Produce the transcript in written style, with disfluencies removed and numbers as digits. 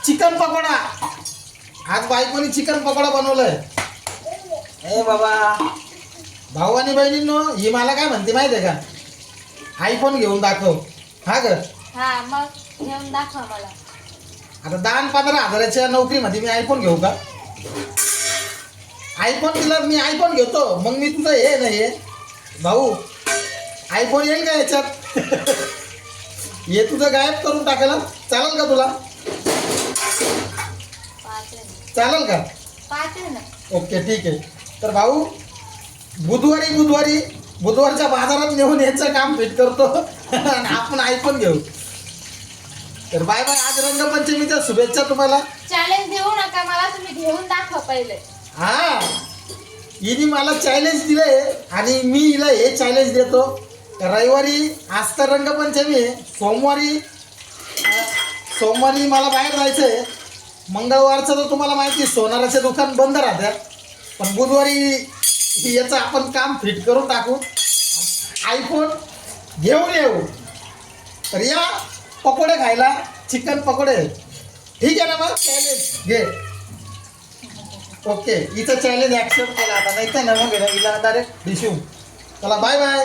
Chicken pakoda. आज बायकोनी chicken pakoda बनवलंय. ए बाबा, भाऊ आणि बहिणींनो, ही मला काय म्हणते माहिती आहे का? आयफोन घेऊन दाखव. हा ग, हा मग घेऊन दाखवा मला. आता 10-15 हजाराच्या नोकरीमध्ये मी आयफोन घेऊ का? आयफोन दिला मी आयफोन घेतो, मग मी तुझं हे नाही भाऊ, आयफोन येईल का याच्यात? हे तुझं गायब करून टाकायला चालेल का तुला? चालेल का? ओके ठीक आहे. तर भाऊ, बुधवारच्या बाजारात नेऊन याचं काम फिट करतो आणि आपण आयफोन घेऊ. तर बाय बाय. आज रंगपंचमीच्या शुभेच्छा तुम्हाला. चॅलेंज देऊ नका मला, तुम्ही घेऊन दाखवा पहिले. हा, हिने मला चॅलेंज दिलंय आणि मी हिला हे चॅलेंज देतो. रविवारी आज तर रंगपंचमी आहे, सोमवारी मला बाहेर जायचं आहे. मंगळवारचं तर तुम्हाला माहिती, सोनाराचे दुकान बंद राहतात. पण बुधवारी याचं आपण काम फिट करून टाकू, आयफोन घेऊन येऊ. तर या पकोडे खायला, चिकन पकोडे. ठीक आहे ना? मग चॅलेंज घे. ओके, हिचं चॅलेंज ॲक्सेप्ट केला. आता नाही तर ना मग हिला डायरेक्ट डिश्यू. चला बाय बाय.